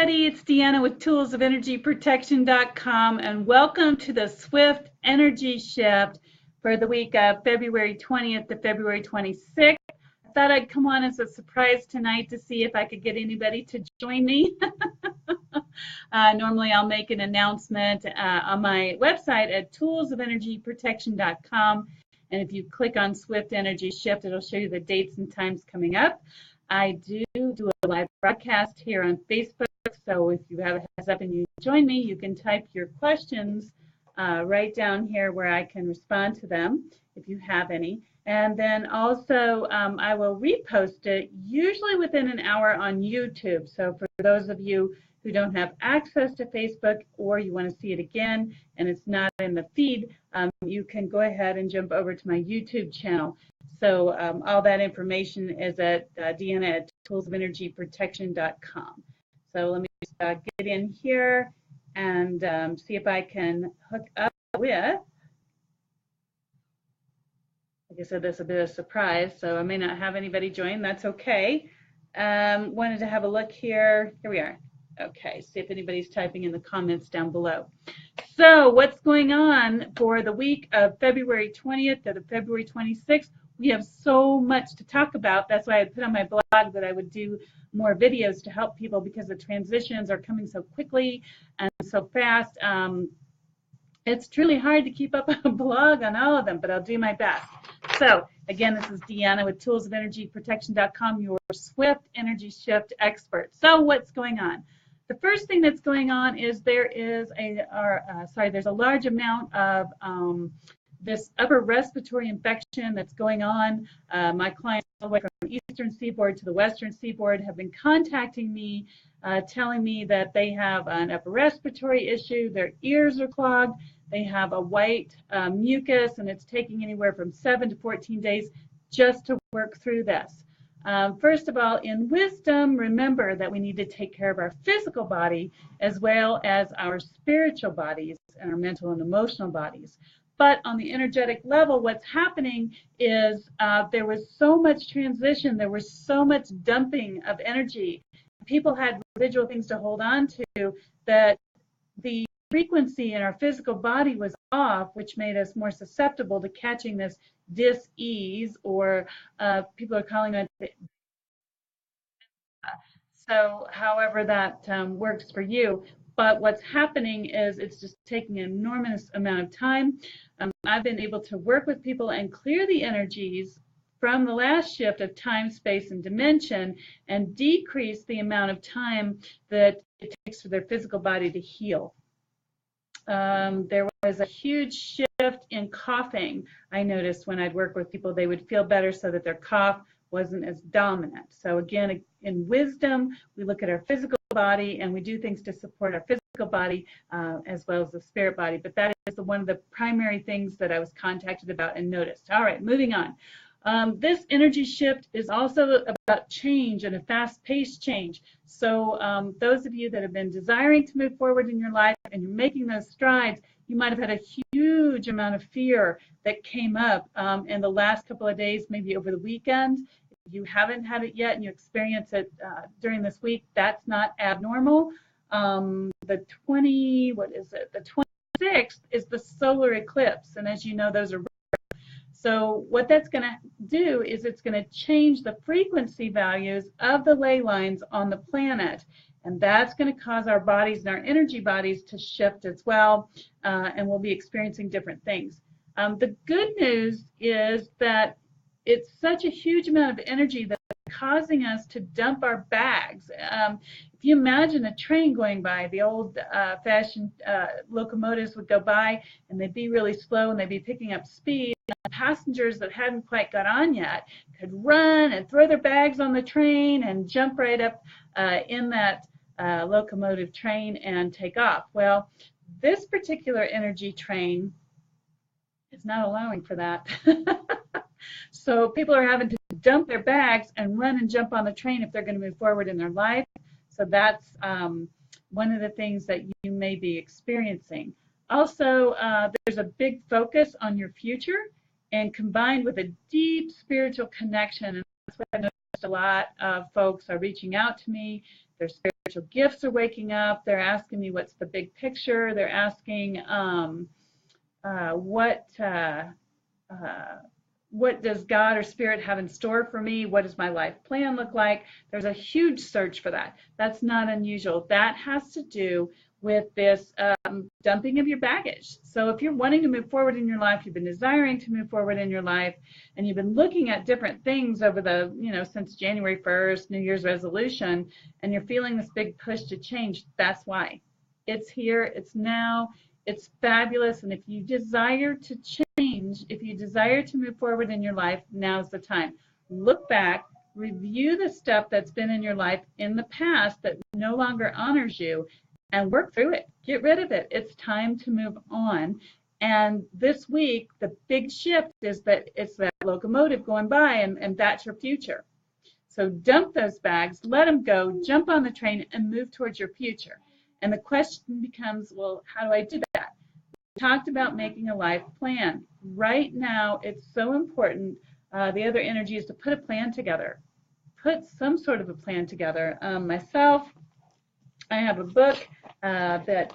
everybody, it's Deanna with toolsofenergyprotection.com, and welcome to the Swift Energy Shift for the week of February 20th to February 26th. I thought I'd come on as a surprise tonight to see if I could get anybody to join me. Normally I'll make an announcement on my website at toolsofenergyprotection.com, and if you click on Swift Energy Shift, it'll show you the dates and times coming up. I do a live broadcast here on Facebook, so if you have a heads up and you join me, you can type your questions right down here where I can respond to them if you have any. And then also I will repost it usually within an hour on YouTube. So for those of you who don't have access to Facebook or you want to see it again and it's not in the feed, you can go ahead and jump over to my YouTube channel. So all that information is at Deanna at toolsofenergyprotection.com. So let me just get in here and see if I can hook up with, like I said, this is a bit of a surprise, so I may not have anybody join. That's okay. Wanted to have a look here. Here we are. Okay, see if anybody's typing in the comments down below. So what's going on for the week of February 20th to the February 26th? We have so much to talk about. That's why I put on my blog that I would do more videos to help people because the transitions are coming so quickly and so fast. It's truly hard to keep up a blog on all of them, but I'll do my best. So again, this is Deanna with toolsofenergyprotection.com, your Swift Energy Shift expert. So what's going on? The first thing that's going on is there's a large amount of this upper respiratory infection that's going on. My clients all the way from the eastern seaboard to the western seaboard have been contacting me, telling me that they have an upper respiratory issue, their ears are clogged, they have a white mucus, and it's taking anywhere from 7 to 14 days just to work through this. First of all, in wisdom, remember that we need to take care of our physical body as well as our spiritual bodies and our mental and emotional bodies. But on the energetic level, what's happening is there was so much transition, there was so much dumping of energy. People had residual things to hold on to that the frequency in our physical body was off, which made us more susceptible to catching this dis-ease, or people are calling it. So however that works for you. But what's happening is it's just taking an enormous amount of time. I've been able to work with people and clear the energies from the last shift of time, space, and dimension and decrease the amount of time that it takes for their physical body to heal. There was a huge shift in coughing. I noticed when I'd work with people, they would feel better so that their cough wasn't as dominant. So again, in wisdom, we look at our physical body and we do things to support our physical body as well as the spirit body. But that is one of the primary things that I was contacted about and noticed. All right, moving on. This energy shift is also about change and a fast-paced change. So those of you that have been desiring to move forward in your life and you're making those strides, you might have had a huge amount of fear that came up in the last couple of days, maybe over the weekend. If you haven't had it yet and you experience it during this week, that's not abnormal. The 26th is the solar eclipse, and as you know, those are. So what that's going to do is it's going to change the frequency values of the ley lines on the planet, and that's going to cause our bodies and our energy bodies to shift as well, and we'll be experiencing different things. The good news is that it's such a huge amount of energy that's causing us to dump our bags. If you imagine a train going by, the old fashioned locomotives would go by and they'd be really slow and they'd be picking up speed. Passengers that hadn't quite got on yet could run and throw their bags on the train and jump right up in that locomotive train and take off. Well, this particular energy train is not allowing for that. So people are having to dump their bags and run and jump on the train if they're going to move forward in their life. So that's one of the things that you may be experiencing. Also, there's a big focus on your future, and combined with a deep spiritual connection. And that's what I noticed a lot of folks are reaching out to me. Their spiritual spiritual gifts are waking up. They're asking me what's the big picture. They're asking what does God or Spirit have in store for me? What does my life plan look like? There's a huge search for that. That's not unusual. That has to do with this dumping of your baggage. So if you're wanting to move forward in your life, you've been desiring to move forward in your life, and you've been looking at different things over the, since January 1st, New Year's resolution, and you're feeling this big push to change, that's why. It's here, it's now, it's fabulous, and if you desire to change, if you desire to move forward in your life, now's the time. Look back, review the stuff that's been in your life in the past that no longer honors you, and work through it. Get rid of it. It's time to move on. And this week, the big shift is that it's that locomotive going by, and that's your future. So dump those bags, let them go, jump on the train, and move towards your future. And the question becomes, well, how do I do that? We talked about making a life plan. Right now, it's so important. The other energy is to put a plan together. Put some sort of a plan together. Myself, I have a book that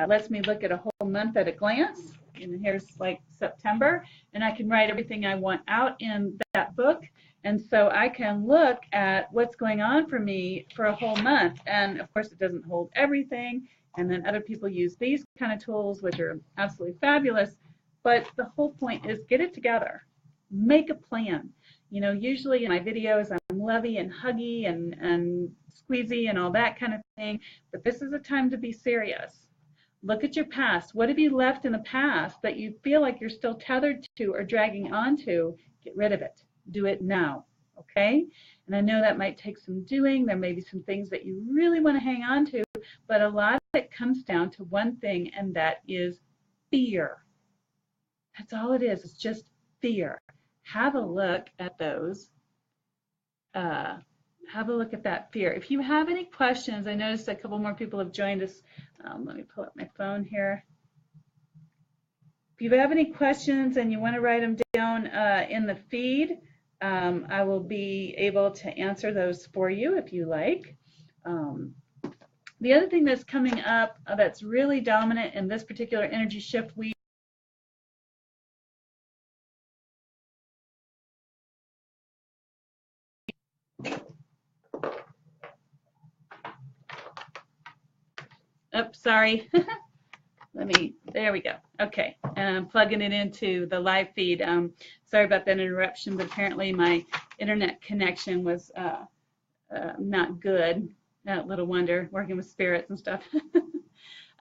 lets me look at a whole month at a glance. And here's like September, and I can write everything I want out in that book. And so I can look at what's going on for me for a whole month. And of course, it doesn't hold everything. And then other people use these kind of tools, which are absolutely fabulous. But the whole point is get it together. Make a plan. Usually in my videos, I'm lovey and huggy and squeezy and all that kind of thing. But this is a time to be serious. Look at your past. What have you left in the past that you feel like you're still tethered to or dragging onto? Get rid of it. Do it now, okay? And I know that might take some doing. There may be some things that you really want to hang on to, but a lot of it comes down to one thing, and that is fear. That's all it is. It's just fear. Have a look at those. Have a look at that fear. If you have any questions, I noticed a couple more people have joined us. Let me pull up my phone here. If you have any questions and you want to write them down in the feed, I will be able to answer those for you if you like. The other thing that's coming up that's really dominant in this particular energy shift week sorry. There we go. Okay, and I'm plugging it into the live feed. Sorry about that interruption, but apparently my internet connection was not good. Little wonder, working with spirits and stuff.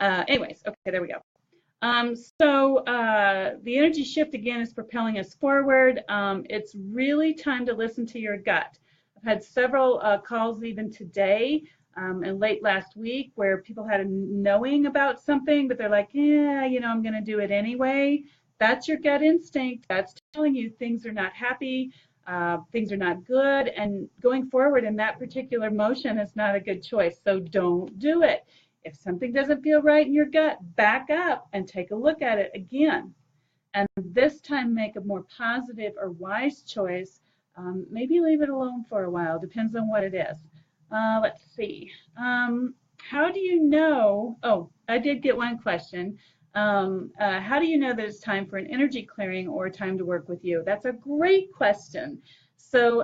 Anyways, okay, there we go. So the energy shift again is propelling us forward. It's really time to listen to your gut. I've had several calls even today and late last week where people had a knowing about something, but they're like, yeah, I'm going to do it anyway. That's your gut instinct. That's telling you things are not happy, things are not good, and going forward in that particular motion is not a good choice. So don't do it. If something doesn't feel right in your gut, back up and take a look at it again. And this time make a more positive or wise choice. Maybe leave it alone for a while. Depends on what it is. Let's see. How do you know? Oh, I did get one question. How do you know that it's time for an energy clearing or time to work with you? That's a great question. So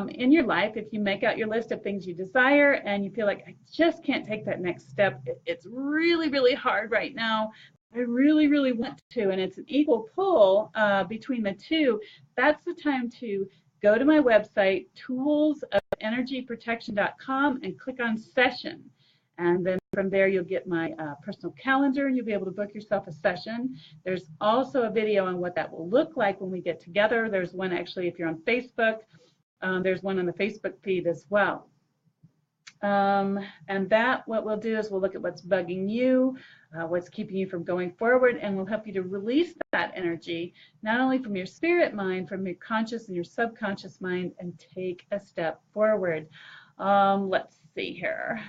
in your life, if you make out your list of things you desire and you feel like I just can't take that next step, it's really, really hard right now. I really, really want to, and it's an equal pull between the two. That's the time to go to my website, toolsofenergyprotection.com, and click on session. And then from there, you'll get my personal calendar, and you'll be able to book yourself a session. There's also a video on what that will look like when we get together. There's one actually if you're on Facebook. There's one on the Facebook feed as well. And that, what we'll do is we'll look at what's bugging you, what's keeping you from going forward, and we'll help you to release that energy, not only from your spirit mind, from your conscious and your subconscious mind, and take a step forward. Let's see here.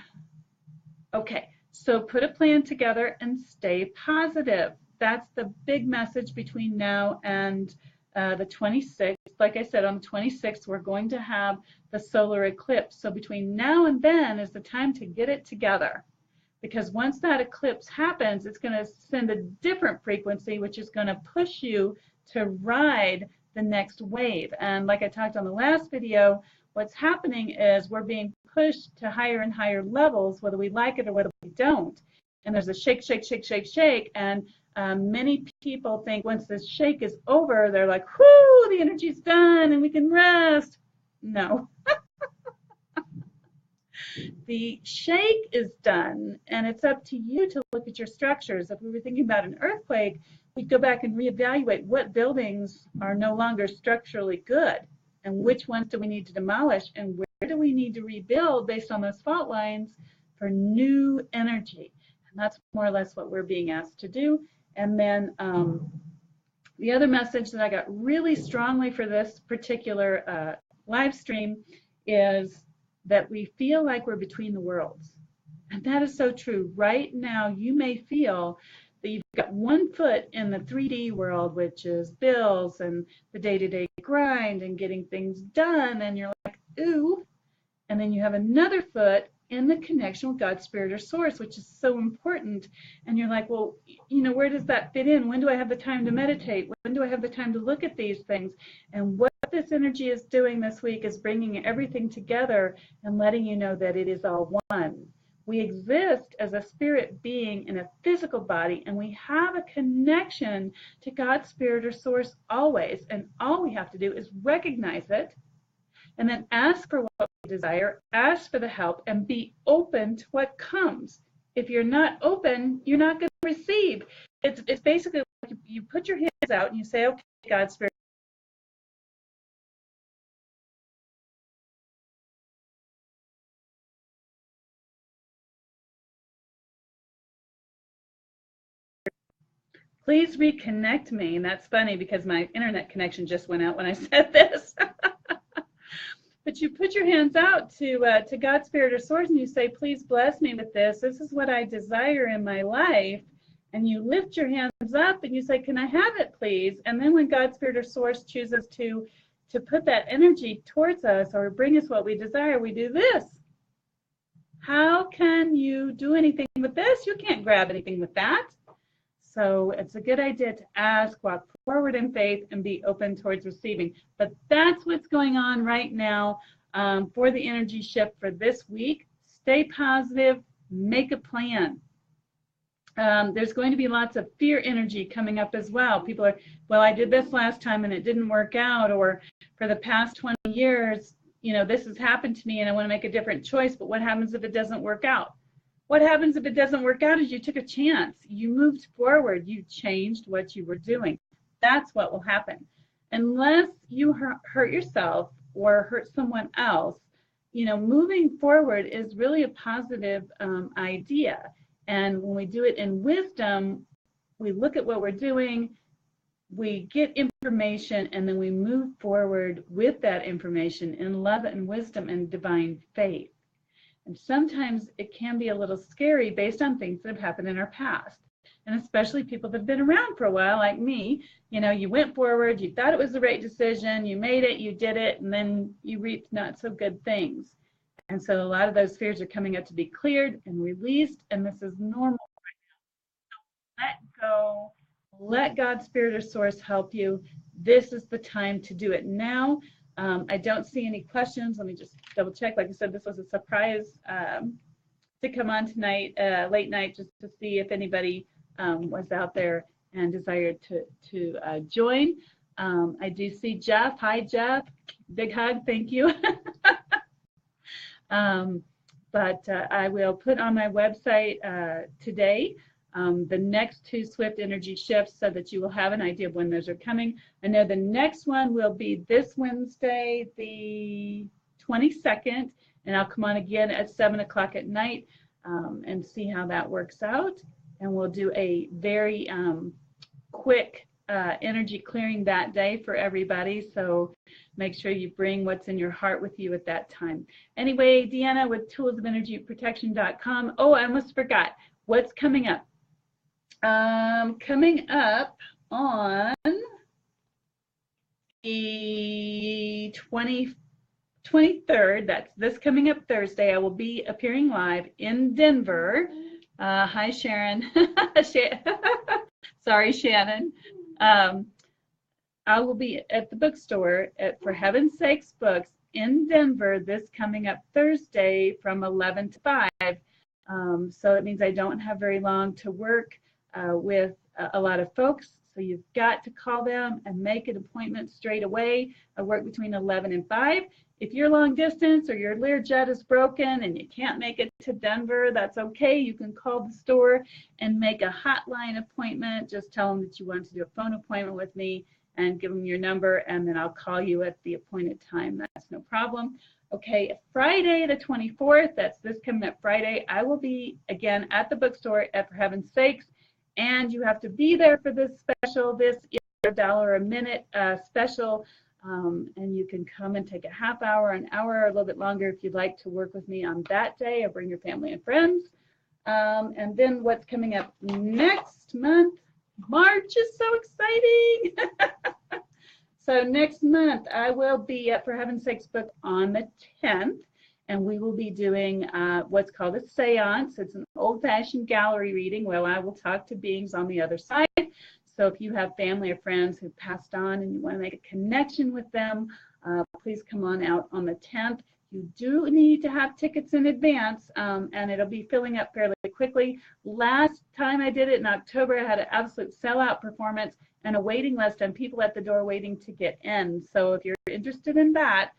Okay, so put a plan together and stay positive. That's the big message between now and the 26th. Like I said, on the 26th, we're going to have the solar eclipse. So between now and then is the time to get it together. Because once that eclipse happens, it's going to send a different frequency, which is going to push you to ride the next wave. And like I talked on the last video, what's happening is we're being pushed to higher and higher levels, whether we like it or whether we don't. And there's a shake, shake, shake, shake, shake. And many people think once this shake is over, they're like, whoo, the energy's done and we can rest. No. The shake is done, and it's up to you to look at your structures. If we were thinking about an earthquake, we'd go back and reevaluate what buildings are no longer structurally good and which ones do we need to demolish and where do we need to rebuild based on those fault lines for new energy. And that's more or less what we're being asked to do. And then the other message that I got really strongly for this particular live stream is that we feel like we're between the worlds. And that is so true. Right now, you may feel that you've got one foot in the 3D world, which is bills and the day-to-day grind and getting things done, and you're like, ooh. And then you have another foot in the connection with God, Spirit, or Source, which is so important. And you're like, well, you know, where does that fit in? When do I have the time to meditate? When do I have the time to look at these things? And what this energy is doing this week is bringing everything together and letting you know that it is all one. We exist as a spirit being in a physical body, and we have a connection to God, Spirit, or Source always. And all we have to do is recognize it and then ask for what we desire, ask for the help, and be open to what comes. If you're not open, you're not going to receive. It's basically like you put your hands out and you say, okay, God, Spirit, please reconnect me. And that's funny because my internet connection just went out when I said this. But you put your hands out to God, Spirit, or Source, and you say, please bless me with this. This is what I desire in my life. And you lift your hands up and you say, can I have it, please? And then when God, Spirit, or Source chooses to put that energy towards us or bring us what we desire, we do this. How can you do anything with this? You can't grab anything with that. So it's a good idea to ask, walk forward in faith, and be open towards receiving. But that's what's going on right now for the energy shift for this week. Stay positive, make a plan. There's going to be lots of fear energy coming up as well. People are, well, I did this last time and it didn't work out, or for the past 20 years, you know, this has happened to me and I want to make a different choice, but what happens if it doesn't work out? What happens if it doesn't work out is you took a chance. You moved forward. You changed what you were doing. That's what will happen. Unless you hurt yourself or hurt someone else, you know, moving forward is really a positive idea. And when we do it in wisdom, we look at what we're doing, we get information, and then we move forward with that information in love and wisdom and divine faith. And sometimes it can be a little scary based on things that have happened in our past. And especially people that have been around for a while, like me, you know, you went forward, you thought it was the right decision, you made it, you did it, and then you reaped not so good things. And so a lot of those fears are coming up to be cleared and released, and this is normal right now. So let go, let God, Spirit, or Source help you. This is the time to do it now. I don't see any questions. Let me just double check. Like I said, this was a surprise to come on tonight, late night, just to see if anybody was out there and desired to join. I do see Jeff. Hi, Jeff. Big hug. Thank you. But I will put on my website today the next 2 swift energy shifts so that you will have an idea of when those are coming. I know the next one will be this Wednesday, the 22nd, and I'll come on again at 7 o'clock at night and see how that works out. And we'll do a very quick energy clearing that day for everybody. So make sure you bring what's in your heart with you at that time. Anyway, Deanna with toolsofenergyprotection.com. Oh, I almost forgot. What's coming up? Coming up on 23rd, that's this coming up Thursday, I will be appearing live in Denver. Hi, Sharon. Sorry, Shannon. I will be at the bookstore at For Heaven's Sakes Books in Denver this coming up Thursday from 11 to 5. So it means I don't have very long to work with a lot of folks. So you've got to call them and make an appointment straight away. I work between 11 and 5. If you're long distance or your Learjet is broken and you can't make it to Denver, that's okay. You can call the store and make a hotline appointment. Just tell them that you want to do a phone appointment with me and give them your number, and then I'll call you at the appointed time. That's no problem. Okay, Friday the 24th, that's this coming up Friday, I will be again at the bookstore at For Heaven's Sakes, and you have to be there for this special. This is $1 a minute special, and you can come and take a half hour, an hour, or a little bit longer if you'd like to work with me on that day, or bring your family and friends. And then what's coming up next month, March is so exciting. So next month I will be at For Heaven's Sakes book on the 10th, and we will be doing what's called a seance. It's an old-fashioned gallery reading where I will talk to beings on the other side. So if you have family or friends who've passed on and you want to make a connection with them, please come on out on the 10th. You do need to have tickets in advance, and it'll be filling up fairly quickly. Last time I did it in October, I had an absolute sellout performance and a waiting list and people at the door waiting to get in. So if you're interested in that,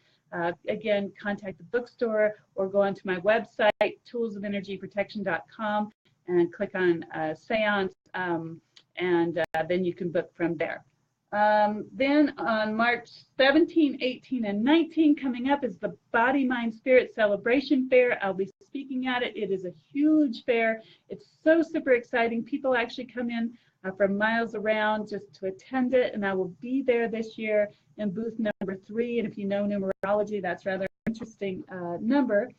again, contact the bookstore or go onto my website, toolsofenergyprotection.com, and click on Seance, and then you can book from there. Then on March 17, 18, and 19, coming up is the Body, Mind, Spirit Celebration Fair. I'll be speaking at it. It is a huge fair. It's so super exciting. People actually come in from miles around just to attend it, and I will be there this year in booth number 3. And if you know numerology, that's rather interesting number.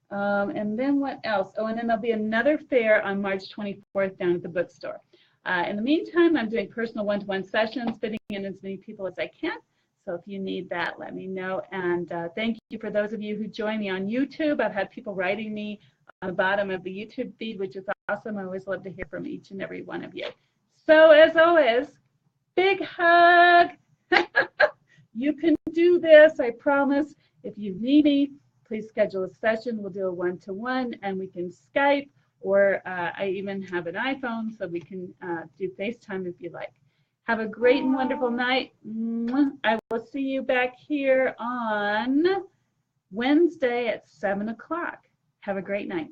And then what else? Oh, and then there'll be another fair on March 24th down at the bookstore. In the meantime, I'm doing personal one-to-one sessions, fitting in as many people as I can. So if you need that, let me know. And thank you for those of you who join me on YouTube. I've had people writing me on the bottom of the YouTube feed, which is awesome. I always love to hear from each and every one of you. So as always, big hug. You can do this, I promise. If you need me, please schedule a session. We'll do a one-to-one, and we can Skype, or I even have an iPhone, so we can do FaceTime if you like. Have a great and wonderful night. I will see you back here on Wednesday at 7 o'clock. Have a great night.